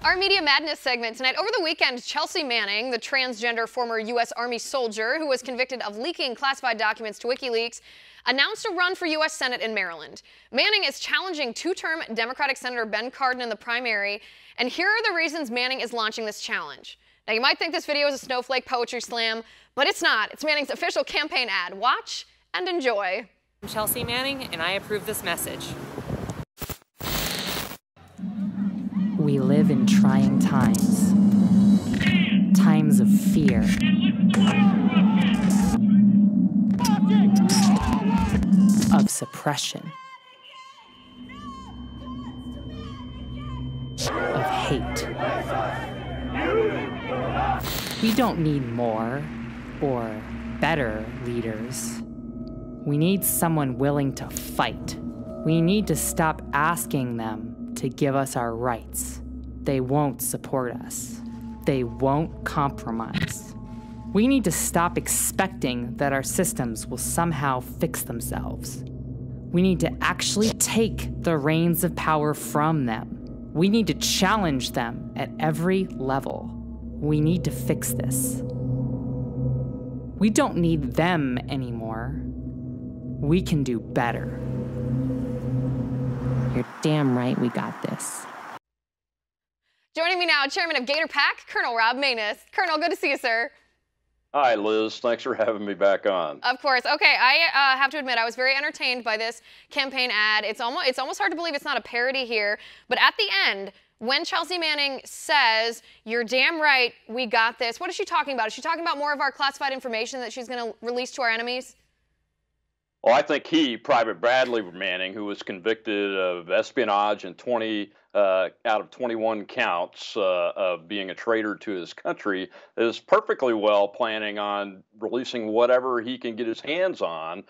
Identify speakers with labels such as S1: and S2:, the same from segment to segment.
S1: Our Media Madness segment tonight. Over the weekend, Chelsea Manning, the transgender former U.S. Army soldier who was convicted of leaking classified documents to WikiLeaks, announced a run for U.S. Senate in Maryland. Manning is challenging two-term Democratic Senator Ben Cardin in the primary, and here are the reasons Manning is launching this challenge. Now, you might think this video is a snowflake poetry slam, but it's not. It's Manning's official campaign ad. Watch and enjoy.
S2: I'm Chelsea Manning, and I approve this message.
S3: We live in trying times. Times of fear. Of suppression. Of hate. We don't need more or better leaders. We need someone willing to fight. We need to stop asking them to give us our rights. They won't support us. They won't compromise. We need to stop expecting that our systems will somehow fix themselves. We need to actually take the reins of power from them. We need to challenge them at every level. We need to fix this. We don't need them anymore. We can do better.
S4: You're damn right we got this.
S1: Joining me now, Chairman of Gator Pack, Colonel Rob Maness. Colonel, good to see you, sir.
S5: Hi, Liz. Thanks for having me back on.
S1: Of course. Okay, I have to admit, I was very entertained by this campaign ad. It's almost hard to believe it's not a parody here. But at the end, when Chelsea Manning says, "You're damn right, we got this," what is she talking about? Is she talking about more of our classified information that she's going to release to our enemies?
S5: Well, I think Private Bradley Manning, who was convicted of espionage and 20 out of 21 counts of being a traitor to his country, is perfectly well planning on releasing whatever he can get his hands on.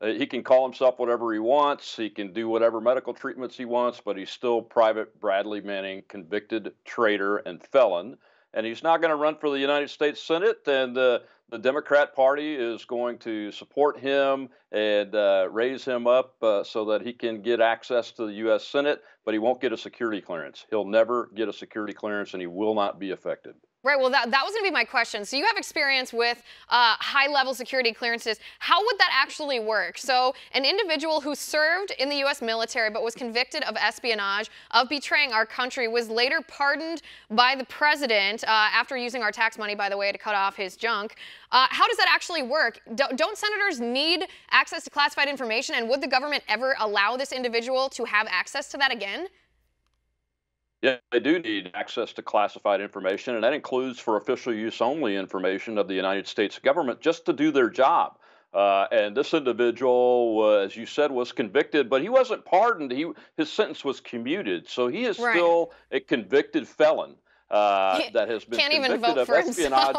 S5: He can call himself whatever he wants. He can do whatever medical treatments he wants, but he's still Private Bradley Manning, convicted traitor and felon. And he's not going to run for the United States Senate, and the Democrat Party is going to support him and raise him up so that he can get access to the U.S. Senate, but he won't get a security clearance. He'll never get a security clearance, and he will not be affected.
S1: Right, well, that was going to be my question. So you have experience with high-level security clearances. How would that actually work? So an individual who served in the U.S. military but was convicted of espionage, of betraying our country, was later pardoned by the president after using our tax money, by the way, to cut off his junk. How does that actually work? Don't senators need access to classified information, and would the government ever allow this individual to have access to that again?
S5: Yeah, they do need access to classified information, and that includes for official use only information of the United States government just to do their job. And this individual, as you said, was convicted, but he wasn't pardoned. His sentence was commuted, so he is still a convicted felon that has been convicted of espionage.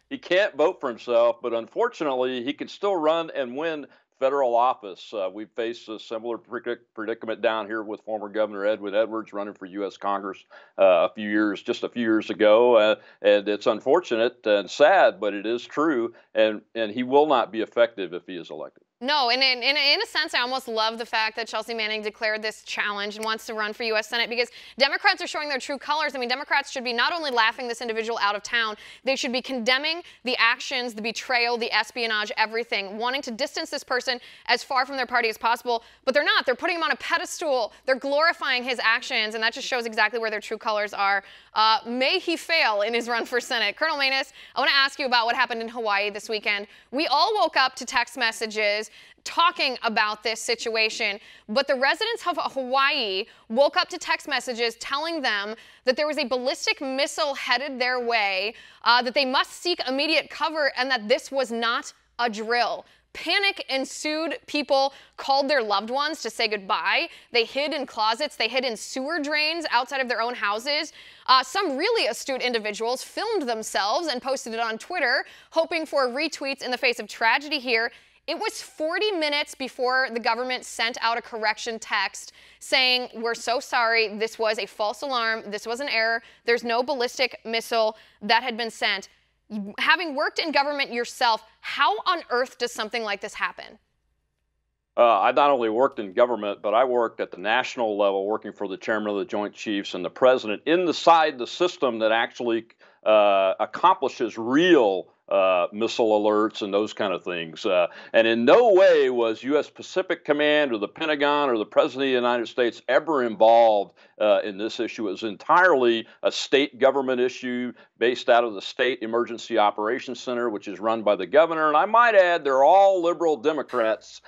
S5: He can't vote for himself, but unfortunately, he can still run and win federal office. We faced a similar predicament down here with former Governor Edwin Edwards running for U.S. Congress just a few years ago, and it's unfortunate and sad, but it is true, and he will not be effective if he is elected.
S1: No, and in a sense, I almost love the fact that Chelsea Manning declared this challenge and wants to run for U.S. Senate, because Democrats are showing their true colors. I mean, Democrats should be not only laughing this individual out of town, they should be condemning the actions, the betrayal, the espionage, everything, wanting to distance this person as far from their party as possible. But they're not. They're putting him on a pedestal. They're glorifying his actions, and that just shows exactly where their true colors are. May he fail in his run for Senate. Colonel Maness, I want to ask you about what happened in Hawaii this weekend. We all woke up to text messages talking about this situation, but the residents of Hawaii woke up to text messages telling them that there was a ballistic missile headed their way, that they must seek immediate cover, and that this was not a drill. Panic ensued. People called their loved ones to say goodbye. They hid in closets. They hid in sewer drains outside of their own houses. Some really astute individuals filmed themselves and posted it on Twitter, hoping for retweets in the face of tragedy here. It was 40 minutes before the government sent out a correction text saying, "We're so sorry, this was a false alarm, this was an error, there's no ballistic missile that had been sent." Having worked in government yourself, how on earth does something like this happen?
S5: I not only worked in government, but I worked at the national level, working for the chairman of the Joint Chiefs and the president inside the system that actually accomplishes real missile alerts and those kind of things. And in no way was U.S. Pacific Command or the Pentagon or the President of the United States ever involved in this issue. It was entirely a state government issue based out of the State Emergency Operations Center, which is run by the governor. And I might add, they're all liberal Democrats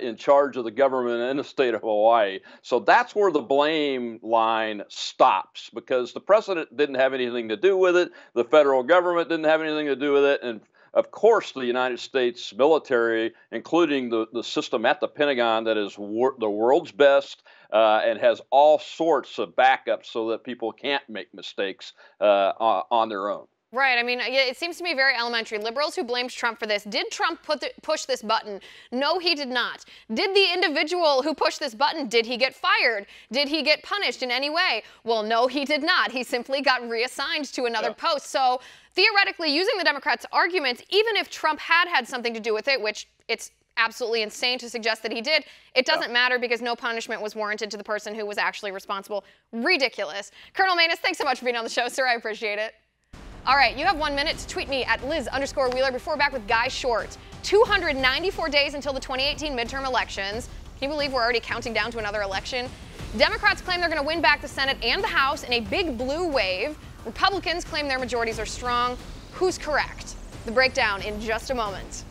S5: in charge of the government in the state of Hawaii. So that's where the blame line stops, because the president didn't have anything to do with it. The federal government didn't have anything to do with it. And of course, the United States military, including the system at the Pentagon that is the world's best and has all sorts of backups so that people can't make mistakes on their own.
S1: Right. I mean, it seems to me very elementary. Liberals who blamed Trump for this. Did Trump push this button? No, he did not. Did the individual who pushed this button, did he get fired? Did he get punished in any way? Well, no, he did not. He simply got reassigned to another post. So theoretically, using the Democrats' arguments, even if Trump had something to do with it, which it's absolutely insane to suggest that he did, it doesn't matter because no punishment was warranted to the person who was actually responsible. Ridiculous. Colonel Maness, thanks so much for being on the show, sir. I appreciate it. All right, you have 1 minute to tweet me at Liz_Wheeler before we're back with Guy Short. 294 days until the 2018 midterm elections. Can you believe we're already counting down to another election? Democrats claim they're going to win back the Senate and the House in a big blue wave. Republicans claim their majorities are strong. Who's correct? The breakdown in just a moment.